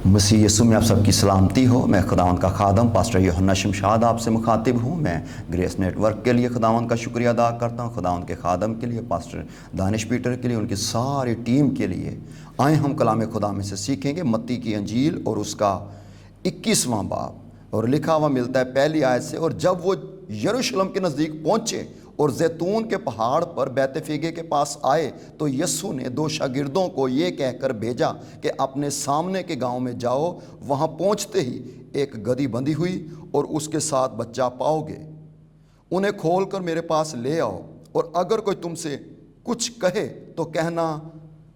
मसीह यीशु में आप सबकी सलामती हो। मैं खुदावंद का खादम पास्टर यूहन्ना शमशाद आपसे मुखातिब हूँ। मैं ग्रेस नेटवर्क के लिए खुदावंद का शुक्रिया अदा करता हूँ, खुदावंद के खादम के लिए, पास्टर दानिश पीटर के लिए, उनकी सारी टीम के लिए। आए हम कलाम खुदा में से सीखेंगे मत्ती की अंजील और उसका 21वां बाब, और लिखा हुआ मिलता है पहली आयत से। और जब वो यरूशलेम के नज़दीक पहुँचे और जैतून के पहाड़ पर बैतफगे के पास आए, तो यीशु ने 2 शागिर्दों को ये कहकर भेजा कि अपने सामने के गांव में जाओ। वहां पहुंचते ही एक गदही बंधी हुई और उसके साथ बच्चा पाओगे, उन्हें खोलकर मेरे पास ले आओ। और अगर कोई तुमसे कुछ कहे तो कहना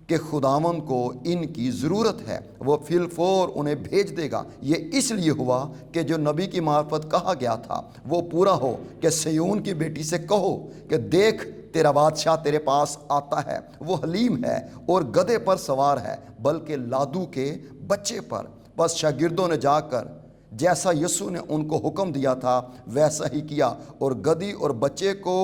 कि खुदावन को इनकी ज़रूरत है, वो फिलफोर उन्हें भेज देगा। ये इसलिए हुआ कि जो नबी की मार्फत कहा गया था वो पूरा हो कि सिय्योन की बेटी से कहो कि देख तेरा बादशाह तेरे पास आता है, वो हलीम है और गधे पर सवार है, बल्कि लादू के बच्चे पर। बस शागिर्दों ने जाकर जैसा यीशु ने उनको हुक्म दिया था वैसा ही किया, और गधी और बच्चे को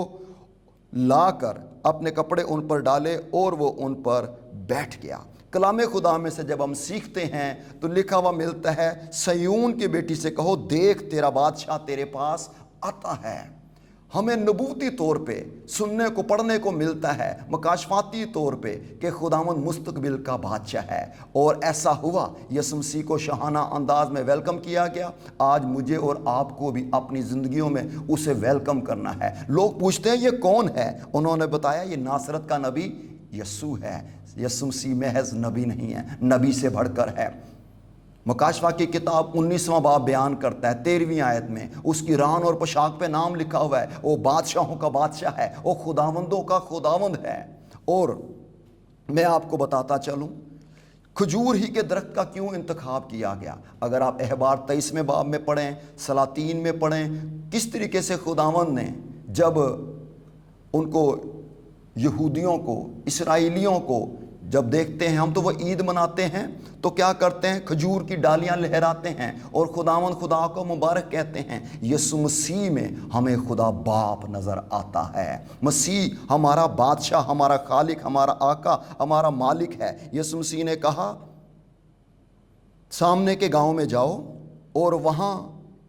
लाकर अपने कपड़े उन पर डाले और वो उन पर बैठ गया। कलाम खुदा में से जब हम सीखते हैं तो लिखा हुआ मिलता है, सिय्योन की बेटी से कहो देख तेरा बादशाह तेरे पास आता है। हमें नबूती तौर पे सुनने को पढ़ने को मिलता है, मकाशफाती तौर पे, कि खुदावंद मुस्तकबिल का बादशाह है। और ऐसा हुआ, यीशु मसीह को शाहाना अंदाज में वेलकम किया गया। आज मुझे और आपको भी अपनी ज़िंदगियों में उसे वेलकम करना है। लोग पूछते हैं ये कौन है, उन्होंने बताया ये नासरत का नबी यीशु है। यीशु मसीह महज नबी नहीं है, नबी से बढ़कर है। मुकाशफा की किताब 19वां बाब बयान करता है 13वीं आयत में, उसकी रान और पोशाक पे नाम लिखा हुआ है, वो बादशाहों का बादशाह है, वो खुदावंदों का खुदावंद है। और मैं आपको बताता चलूं खजूर ही के दरख्त का क्यों इंतखाब किया गया। अगर आप अहबार 23वें बाब में पढ़ें, सलातीन में पढ़ें, किस तरीके से खुदावंद ने जब उनको यहूदियों को, इसराइलियों को जब देखते हैं हम तो वो ईद मनाते हैं तो क्या करते हैं, खजूर की डालियां लहराते हैं और खुदावंद खुदा को मुबारक कहते हैं। यीशु मसीह में हमें खुदा बाप नज़र आता है। मसीह हमारा बादशाह, हमारा खालिक, हमारा आका, हमारा मालिक है। यीशु मसीह ने कहा सामने के गांव में जाओ और वहाँ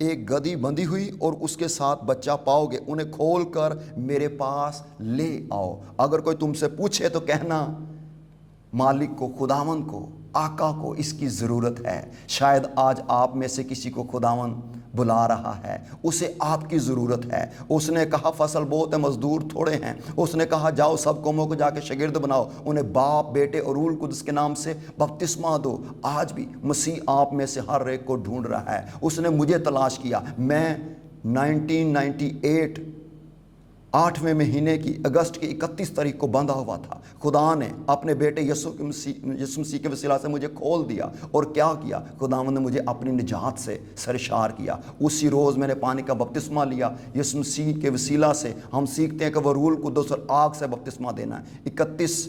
एक गधी बंधी हुई और उसके साथ बच्चा पाओगे, उन्हें खोल कर मेरे पास ले आओ। अगर कोई तुमसे पूछे तो कहना मालिक को, खुदावंद को, आका को इसकी ज़रूरत है। शायद आज आप में से किसी को खुदावंद बुला रहा है, उसे आपकी ज़रूरत है। उसने कहा फसल बहुत है, मज़दूर थोड़े हैं। उसने कहा जाओ सब कौमों को जाके शागिर्द बनाओ, उन्हें बाप, बेटे और रूल कुद्स के नाम से बपतिस्मा दो। आज भी मसीह आप में से हर एक को ढूंढ रहा है। उसने मुझे तलाश किया। मैं 1998 8वें महीने की अगस्त की 31 तारीख को बंधा हुआ था। खुदा ने अपने बेटे यीशु मसीह के वसीला से मुझे खोल दिया। और क्या किया, खुदावंद ने मुझे अपनी निजात से सरशार किया। उसी रोज़ मैंने पानी का बपतिस्मा लिया। यीशु मसीह के वसीला से हम सीखते हैं कि वह रूल कुद्दुस और आग से बपतिस्मा देना है। 31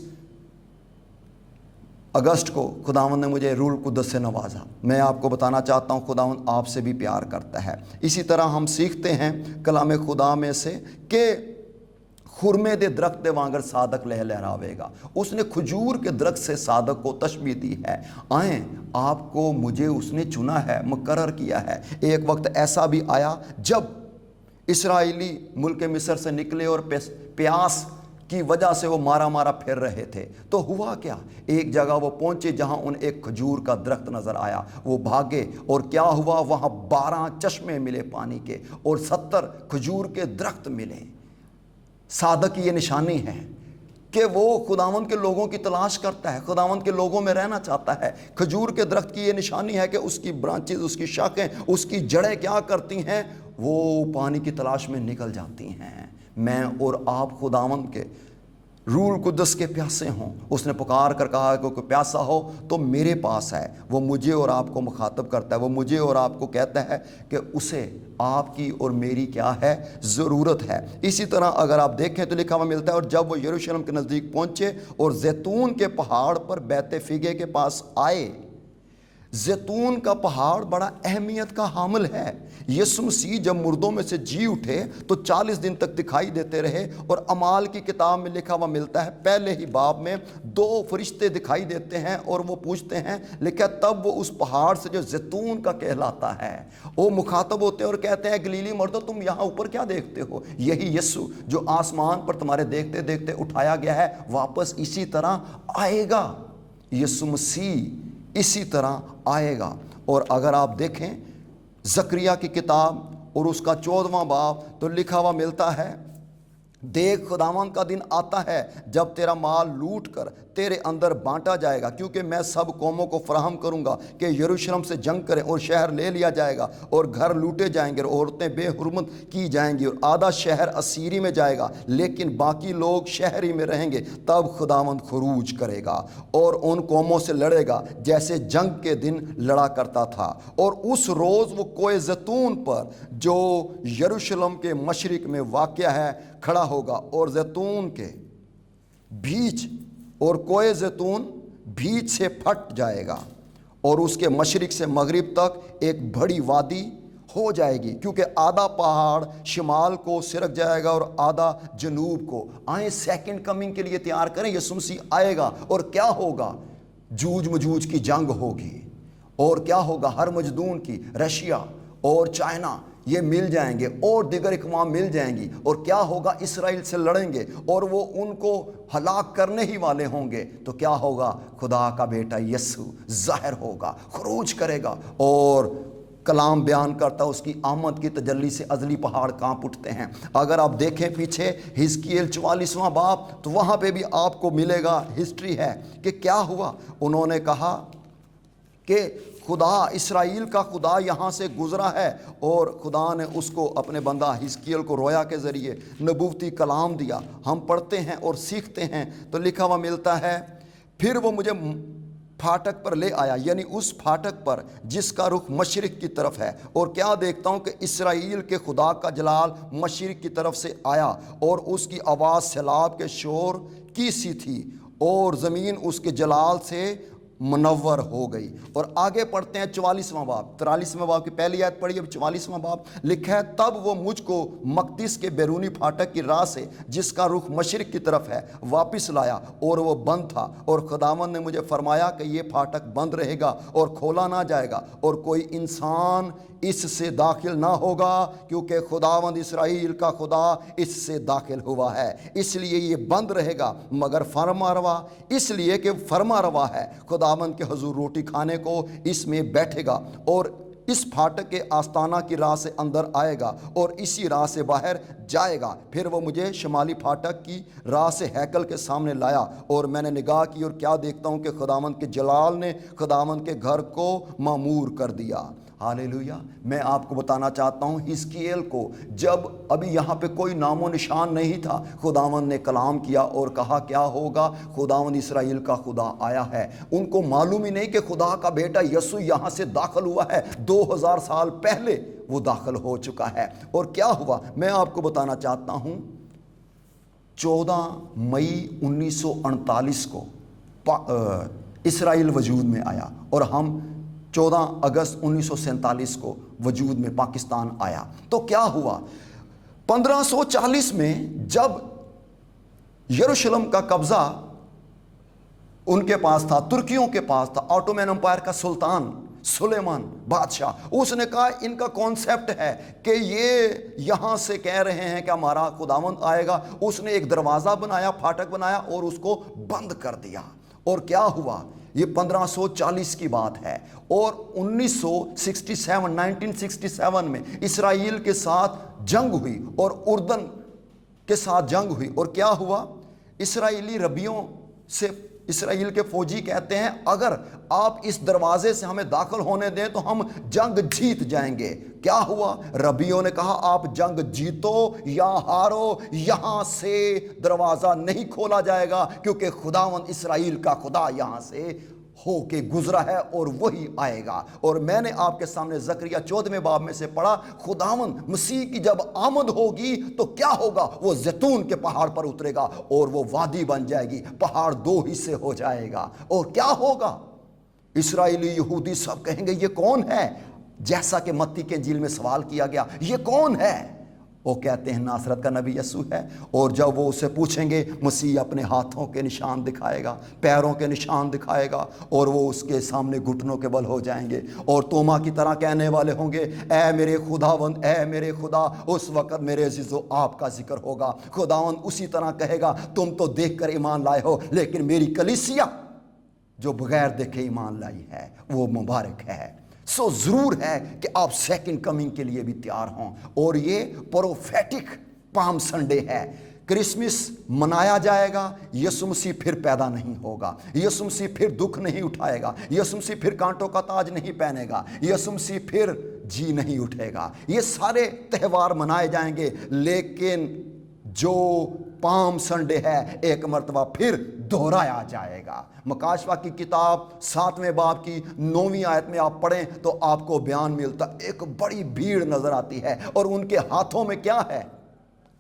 अगस्त को खुदावंद ने मुझे रूल कुद्दस से नवाजा। मैं आपको बताना चाहता हूँ खुदावंद आपसे भी प्यार करता है। इसी तरह हम सीखते हैं कलाम खुदा में से कि खुरमे दे दरख्त दे वांगर सादक लह लहरावेगा। उसने खजूर के दरख्त से सादक को तशबीह दी है। आए आपको मुझे उसने चुना है, मुकर्रर किया है। एक वक्त ऐसा भी आया जब इसराइली मुल्क मिस्र से निकले और प्यास की वजह से वो मारा मारा फिर रहे थे। तो हुआ क्या, एक जगह वो पहुंचे जहां उन्हें एक खजूर का दरख्त नजर आया। वो भागे और क्या हुआ, वहां 12 चश्मे मिले पानी के और 70 खजूर के दरख्त मिले। सादक की ये निशानी है कि वो खुदावंद के लोगों की तलाश करता है, खुदावंद के लोगों में रहना चाहता है। खजूर के दरख्त की ये निशानी है कि उसकी ब्रांचेस, उसकी शाखें, उसकी जड़ें क्या करती हैं, वो पानी की तलाश में निकल जाती हैं। मैं और आप खुदावंद के रूल कुद्दस के प्यासे हों। उसने पुकार कर कहा कि कोई प्यासा हो तो मेरे पास है। वो मुझे और आपको मुखातब करता है, वो मुझे और आपको कहता है कि उसे आपकी और मेरी क्या है, ज़रूरत है। इसी तरह अगर आप देखें तो लिखा हुआ मिलता है, और जब वो यरूशलेम के नज़दीक पहुँचे और जैतून के पहाड़ पर बैतफगे के पास आए। जैतून का पहाड़ बड़ा अहमियत का हामिल है। यीशु मसीह जब मुर्दों में से जी उठे तो 40 दिन तक दिखाई देते रहे, और अमाल की किताब में लिखा हुआ मिलता है, पहले ही बाब में 2 फरिश्ते दिखाई देते हैं और वो पूछते हैं, लिखा तब वो उस पहाड़ से जो जैतून का कहलाता है वो मुखातब होते हैं और कहते हैं, गलीली मर्दो तुम यहाँ ऊपर क्या देखते हो? यही यीशु जो आसमान पर तुम्हारे देखते देखते उठाया गया है वापस इसी तरह आएगा। यीशु मसीह इसी तरह आएगा। और अगर आप देखें जकरिया की किताब और उसका 14वां बाब, तो लिखा हुआ मिलता है, देख खुदावंद का दिन आता है जब तेरा माल लूट कर तेरे अंदर बांटा जाएगा, क्योंकि मैं सब कौमों को फराहम करूंगा कि यरूशलेम से जंग करें, और शहर ले लिया जाएगा और घर लूटे जाएंगे और औरतें बेहुरमत की जाएंगी, और आधा शहर असीरी में जाएगा लेकिन बाकी लोग शहरी में रहेंगे। तब खुदावंद खुरूज करेगा और उन कौमों से लड़ेगा जैसे जंग के दिन लड़ा करता था। और उस रोज़ वो कोए जैतून पर जो यरूशलेम के मशरिक में वाक़या है खड़ा होगा, और जैतून के बीच और कोए जैतून बीच से फट जाएगा और उसके मशरिक से मगरिब तक एक बड़ी वादी हो जाएगी, क्योंकि आधा पहाड़ शिमाल को सिरक जाएगा और आधा जनूब को। आए सेकंड कमिंग के लिए तैयार करें, यीशु मसीह आएगा और क्या होगा? जूझ मजूझ की जंग होगी, और क्या होगा? हर मजदून की रशिया और चाइना ये मिल जाएंगे और दिगर इकवाम मिल जाएंगी, और क्या होगा? इसराइल से लड़ेंगे और वो उनको हलाक करने ही वाले होंगे। तो क्या होगा? खुदा का बेटा यीशु ज़ाहिर होगा, खुरूज करेगा, और कलाम बयान करता उसकी आमद की तजल्ली से अजली पहाड़ कांप उठते हैं। अगर आप देखें पीछे हिजकियेल 44वां बाब, तो वहाँ पे भी आपको मिलेगा हिस्ट्री है कि क्या हुआ। उन्होंने कहा कि खुदा इस्राएल का खुदा यहाँ से गुज़रा है, और खुदा ने उसको अपने बंदा हिजकियेल को रोया के ज़रिए नबूवती कलाम दिया। हम पढ़ते हैं और सीखते हैं तो लिखा हुआ मिलता है, फिर वो मुझे फाटक पर ले आया, यानी उस फाटक पर जिसका रुख मशरिक की तरफ है, और क्या देखता हूँ कि इसराइल के खुदा का जलाल मशरिक की तरफ से आया, और उसकी आवाज़ सैलाब के शोर की सी थी, और ज़मीन उसके जलाल से मुनव्वर हो गई। और आगे पढ़ते हैं 44वां बाब, 43वें बाब की पहली आयत पढ़ी, अब 44वां बाब लिखा है, तब वो मुझको मकदिस के बैरूनी फाटक की राह से जिसका रुख मशरिक की तरफ है वापस लाया, और वो बंद था, और खुदावंद ने मुझे फरमाया कि ये फाटक बंद रहेगा और खोला ना जाएगा, और कोई इंसान इससे दाखिल ना होगा, क्योंकि खुदावंद इसराइल का खुदा इससे दाखिल हुआ है, इसलिए ये बंद रहेगा। मगर फरमा रवा, इसलिए कि फरमा रवा है, खुदावंद के हुजूर रोटी खाने को इसमें बैठेगा, और इस फाटक के आस्ताना की राह से अंदर आएगा और इसी राह से बाहर जाएगा। फिर वो मुझे शमाली फाटक की राह से हैकल के सामने लाया, और मैंने निगाह की और क्या देखता हूँ कि खुदावंद के जलाल ने खुदावंद के घर को मामूर कर दिया। हालेलुया। मैं आपको बताना चाहता हूँ, हिजकियेल को जब अभी यहाँ पे कोई नामो निशान नहीं था, खुदावंद ने कलाम किया और कहा क्या होगा? खुदावंद इसराइल का खुदा आया है। उनको मालूम ही नहीं कि खुदा का बेटा यीशु यहाँ से दाखिल हुआ है, 2000 साल पहले वो दाखिल हो चुका है। और क्या हुआ मैं आपको बताना चाहता हूँ। 14 मई 1948 को इसराइल वजूद में आया, और हम 14 अगस्त 1947 को वजूद में पाकिस्तान आया। तो क्या हुआ? 1540 में जब यरूशलेम का कब्जा उनके पास था, तुर्कियों के पास था, ऑटोमन एम्पायर का सुल्तान सुलेमान बादशाह, उसने कहा इनका कॉन्सेप्ट है कि ये यहाँ से कह रहे हैं कि हमारा खुदावंद आएगा। उसने एक दरवाज़ा बनाया, फाटक बनाया और उसको बंद कर दिया। और क्या हुआ? ये 1540 की बात है, और 1967 में इसराइल के साथ जंग हुई और उर्दन के साथ जंग हुई। और क्या हुआ? इसराइली रबियों से इसराइल के फौजी कहते हैं अगर आप इस दरवाजे से हमें दाखिल होने दें तो हम जंग जीत जाएंगे। क्या हुआ? रबियों ने कहा आप जंग जीतो या हारो, यहां से दरवाजा नहीं खोला जाएगा, क्योंकि खुदावंद इसराइल का खुदा यहां से होके गुजरा है और वही आएगा। और मैंने आपके सामने जकरिया 14वें बाब में से पढ़ा, खुदावंद मसीह की जब आमद होगी तो क्या होगा? वो जैतून के पहाड़ पर उतरेगा और वो वादी बन जाएगी, पहाड़ 2 हिस्से हो जाएगा। और क्या होगा? इसराइली यहूदी सब कहेंगे ये कौन है, जैसा कि मत्ती के इंजील में सवाल किया गया ये कौन है। वो कहते हैं नासरत का नबी यीशु है। और जब वो उससे पूछेंगे, मसीह अपने हाथों के निशान दिखाएगा, पैरों के निशान दिखाएगा, और वो उसके सामने घुटनों के बल हो जाएंगे और तोमा की तरह कहने वाले होंगे, ऐ मेरे खुदावंद, ऐ मेरे खुदा। उस वक़्त मेरे अजीज़ों आपका जिक्र होगा। खुदावंद उसी तरह कहेगा, तुम तो देख कर ईमान लाए हो, लेकिन मेरी कलीसिया जो बगैर देखे ईमान लाई है वो मुबारक है। सो ज़रूर है कि आप सेकंड कमिंग के लिए भी तैयार हों। और ये प्रोफेटिक पाम संडे है। क्रिसमस मनाया जाएगा, यीशु मसीह फिर पैदा नहीं होगा, यीशु मसीह फिर दुख नहीं उठाएगा, यीशु मसीह फिर कांटों का ताज नहीं पहनेगा, यीशु मसीह फिर जी नहीं उठेगा। ये सारे त्यौहार मनाए जाएंगे, लेकिन जो पाम संडे है एक मर्तबा फिर दोहराया जाएगा। मकाशवा की किताब 7वें बाब की 9वीं आयत में आप पढ़ें तो आपको बयान मिलता, एक बड़ी भीड़ नजर आती है और उनके हाथों में क्या है,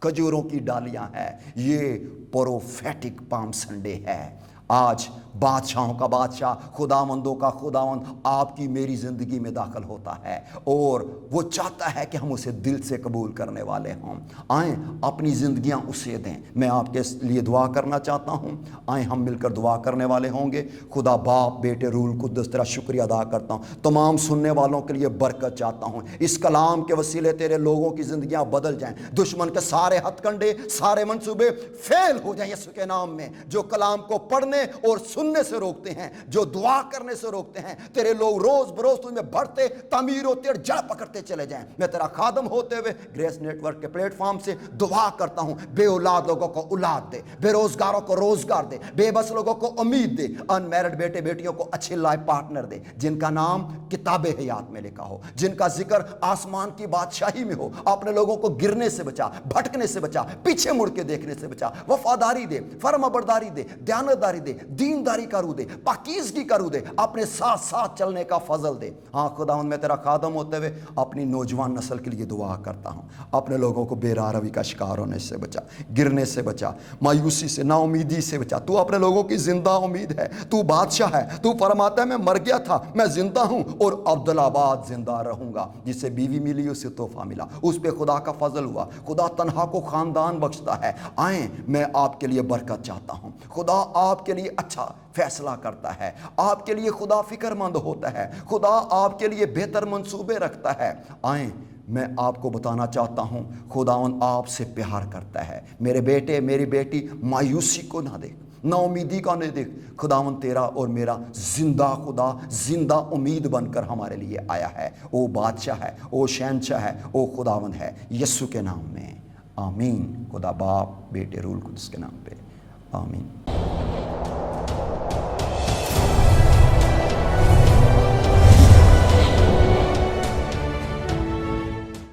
खजूरों की डालियां हैं। ये प्रोफेटिक पाम संडे है। आज बादशाहों का बादशाह, खुदावंदों का खुदावंद आपकी मेरी ज़िंदगी में दाखिल होता है और वो चाहता है कि हम उसे दिल से कबूल करने वाले हों। आएँ अपनी ज़िंदगियां उसे दें। मैं आपके लिए दुआ करना चाहता हूँ। आएँ हम मिलकर दुआ करने वाले होंगे। खुदा बाप, बेटे, रूल कुद्दस तेरा शुक्रिया अदा करता हूँ। तमाम सुनने वालों के लिए बरकत चाहता हूँ। इस कलाम के वसीले तेरे लोगों की ज़िंदगियाँ बदल जाएँ। दुश्मन के सारे हथकंडे, सारे मंसूबे फेल हो जाएँ यीशु के नाम में। जो कलाम को पढ़ने और सुनने से रोकते हैं, जो दुआ करने से रोकते हैं, तेरे लोग रोज बरोज तुम्हें बढ़ते, तमीर होते और जड़ पकड़ते चले जाएं। मैं तेरा खादम होते हुए ग्रेस नेटवर्क के प्लेटफॉर्म से दुआ करता हूं, बेऔलाद लोगों को औलाद दे, बेरोजगारों को रोजगार दे, बेबस लोगों को उम्मीद दे, अनमैरिड बेटे बेटियों को अच्छे लाइफ पार्टनर दे, जिनका नाम किताबे हयात में लिखा हो, जिनका जिक्र आसमान की बादशाही में हो। अपने लोगों को गिरने से बचा, भटकने से बचा, पीछे मुड़ के देखने से बचा। वफादारी दे, फर्माबरदारी दे, दयानतदारी दे, दीनदारी का रू दे, पाकीज़गी का रू दे, अपने साथ साथ चलने का फजल दे। हाँ खुदावंद, मैं तेरा खादम होते हुए अपनी नौजवान नस्ल के लिए दुआ करता हूँ। अपने लोगों को बेरारवी का शिकार होने से बचा, गिरने से बचा, मायूसी से, नाउमीदी से बचा। तू अपने लोगों की जिंदा उम्मीद है, तू बादशाह है। तू फरमाता है मैं मर गया था, मैं जिंदा हूँ और अब्दुल्लाबाद जिंदा रहूंगा। जिसे बीवी मिली उसे तोहफा मिला, उस पर खुदा का फजल हुआ। खुदा तन्हा को खानदान बख्शता है। आए, मैं आपके लिए बरकत चाहता हूँ। खुदा आपके लिए अच्छा फैसला करता है, आपके लिए खुदा फिक्रमंद होता है, खुदा आपके लिए बेहतर मंसूबे रखता है। आए, मैं आपको बताना चाहता हूँ, खुदावंद आपसे प्यार करता है। मेरे बेटे, मेरी बेटी, मायूसी को ना देख, ना उम्मीदी का नहीं देख। खुदावंद तेरा और मेरा जिंदा खुदा, जिंदा उम्मीद बनकर हमारे लिए आया है। वो बादशाह है, वो शहंशाह है, वो खुदावंद है। यीशु के नाम में आमीन। खुदा बाप, बेटे, रूल कुद्दस के नाम पे आमीन।